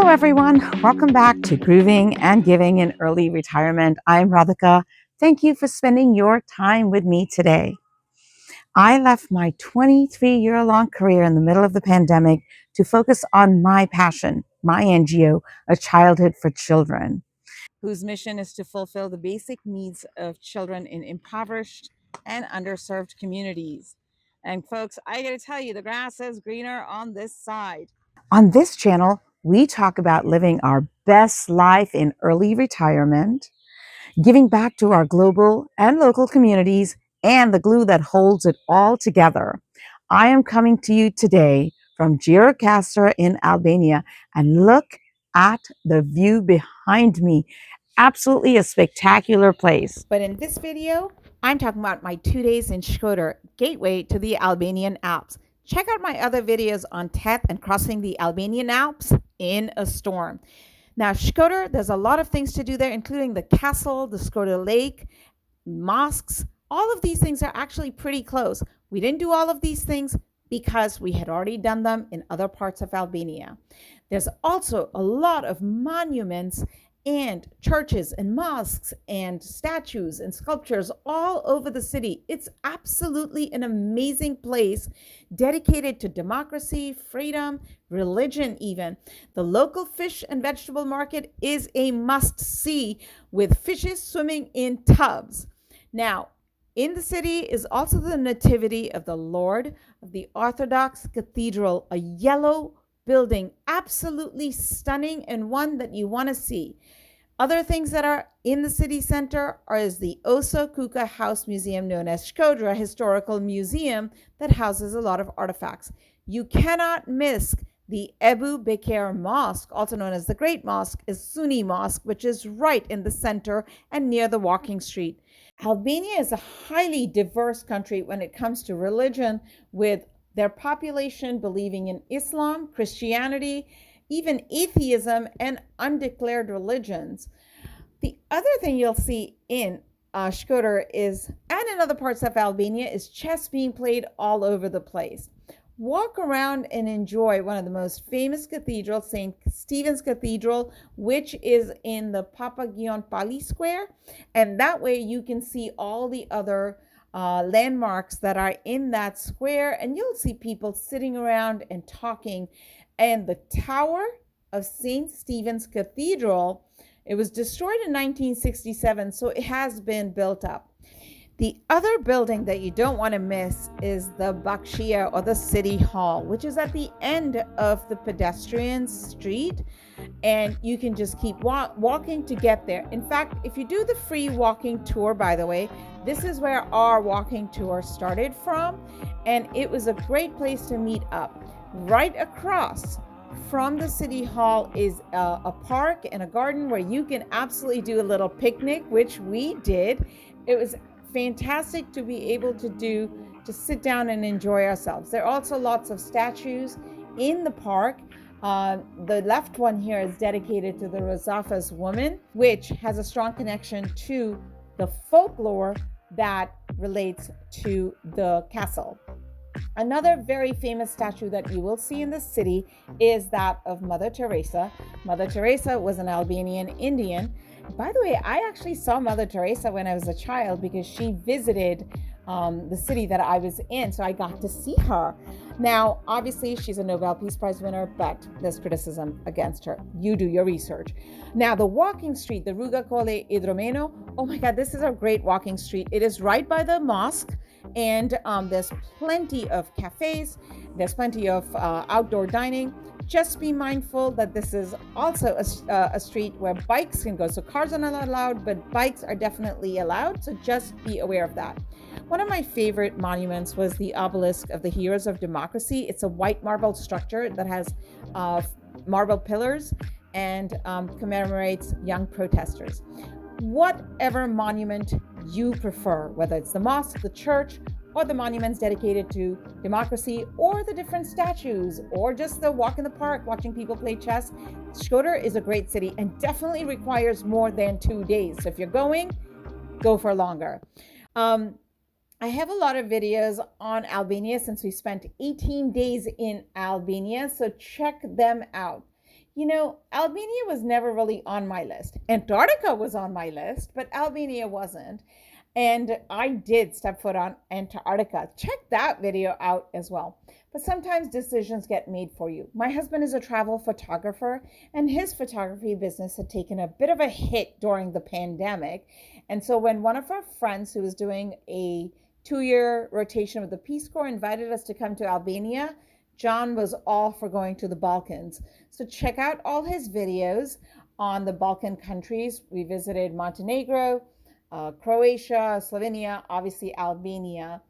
Hello, everyone. Welcome back to Grooving and Giving in Early Retirement. I'm Radhika. Thank you for spending your time with me today. I left my 23-year-long career in the middle of the pandemic to focus on my passion, my NGO, A Childhood for Children, whose mission is to fulfill the basic needs of children in impoverished and underserved communities. And folks, I got to tell you, the grass is greener on this side. On this channel, we talk about living our best life in early retirement, giving back to our global and local communities, and the glue that holds it all together. I am coming to you today from Gjirokastër in Albania, and look at the view behind me. Absolutely a spectacular place. But in this video, I'm talking about my 2 days in Shkodër, gateway to the Albanian Alps. Check out my other videos on Tet and crossing the Albanian Alps in a storm. Now, Shkodër, there's a lot of things to do there, including the castle, the Shkodër Lake, mosques. All of these things are actually pretty close. We didn't do all of these things because we had already done them in other parts of Albania. There's also a lot of monuments and churches and mosques and statues and sculptures all over the city. It's absolutely an amazing place dedicated to democracy, freedom, religion even. The local fish and vegetable market is a must-see with fishes swimming in tubs. Now, in the city is also the Nativity of the Lord of the Orthodox Cathedral, a yellow building, absolutely stunning and one that you want to see. Other things that are in the city center is the Oso Kuka House Museum, known as Shkodër, a historical museum that houses a lot of artifacts. You cannot miss the Ebu Bekir Mosque, also known as the Great Mosque, is Sunni Mosque, which is right in the center and near the walking street. Albania is a highly diverse country when it comes to religion, with their population believing in Islam, Christianity, even atheism, and undeclared religions. The other thing you'll see in Shkodër is, and in other parts of Albania, is chess being played all over the place. Walk around and enjoy one of the most famous cathedrals, St. Stephen's Cathedral, which is in the Papagion Pali Square. And that way you can see all the other landmarks that are in that square, and you'll see people sitting around and talking. And the tower of St. Stephen's Cathedral, it was destroyed in 1967, so it has been built up. The other building that you don't want to miss is the Bakshia, or the City Hall, which is at the end of the pedestrian street, and you can just keep walking to get there. In fact, if you do the free walking tour, by the way, this is where our walking tour started from, and it was a great place to meet up. Right across from the City Hall is a park and a garden where you can absolutely do a little picnic, which we did. It was fantastic to be able to sit down and enjoy ourselves. There are also lots of statues in the park. The left one here is dedicated to the Rozafa's woman, which has a strong connection to the folklore that relates to the castle. Another very famous statue that you will see in the city is that of Mother Teresa. Mother Teresa was an Albanian Indian. By the way, I actually saw Mother Teresa when I was a child because she visited the city that I was in, so I got to see her. Now, obviously, she's a Nobel Peace Prize winner, but there's criticism against her. You do your research. Now, the walking street, the Rruga Colle Idromeno, oh my God, this is a great walking street. It is right by the mosque, and there's plenty of cafes. There's plenty of outdoor dining. Just be mindful that this is also a street where bikes can go. So cars are not allowed, but bikes are definitely allowed. So just be aware of that. One of my favorite monuments was the obelisk of the Heroes of Democracy. It's a white marble structure that has marble pillars and commemorates young protesters. Whatever monument you prefer, whether it's the mosque, the church, or the monuments dedicated to democracy, or the different statues, or just the walk in the park watching people play chess, Shkodër is a great city and definitely requires more than 2 days. So if you're going, go for longer. I have a lot of videos on Albania since we spent 18 days in Albania, so check them out. Albania was never really on my list. Antarctica was on my list, but Albania wasn't. And I did step foot on Antarctica. Check that video out as well. But sometimes decisions get made for you. My husband is a travel photographer, and his photography business had taken a bit of a hit during the pandemic. And so when one of our friends who was doing a 2-year rotation with the Peace Corps invited us to come to Albania, John was all for going to the Balkans. So check out all his videos on the Balkan countries. We visited Montenegro, Croatia, Slovenia, obviously Albania.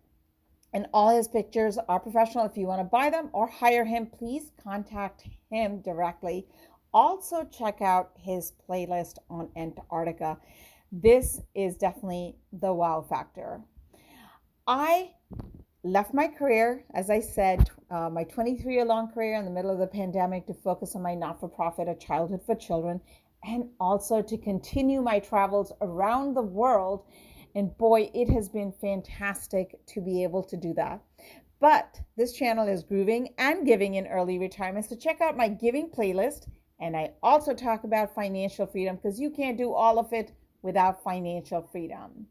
And all his pictures are professional. If you want to buy them or hire him, please contact him directly. Also, check out his playlist on Antarctica. This is definitely the wow factor. I left my career, as I said, my 23-year long career in the middle of the pandemic to focus on my not for profit, A Childhood for Children, and also to continue my travels around the world. And boy, it has been fantastic to be able to do that. But this channel is grooving and giving in early retirement. So check out my giving playlist. And I also talk about financial freedom because you can't do all of it without financial freedom.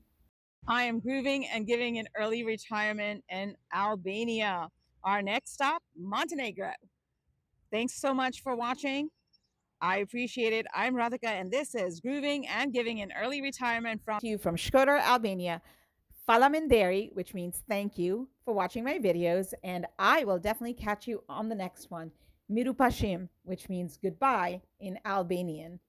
I am grooving and giving in early retirement in Albania. Our next stop, Montenegro. Thanks so much for watching. I appreciate it. I'm Radhika, and this is Grooving and Giving in Early Retirement from you from Shkodër, Albania. Falaminderi, which means thank you for watching my videos, and I will definitely catch you on the next one. Miru Pashim, which means goodbye in Albanian.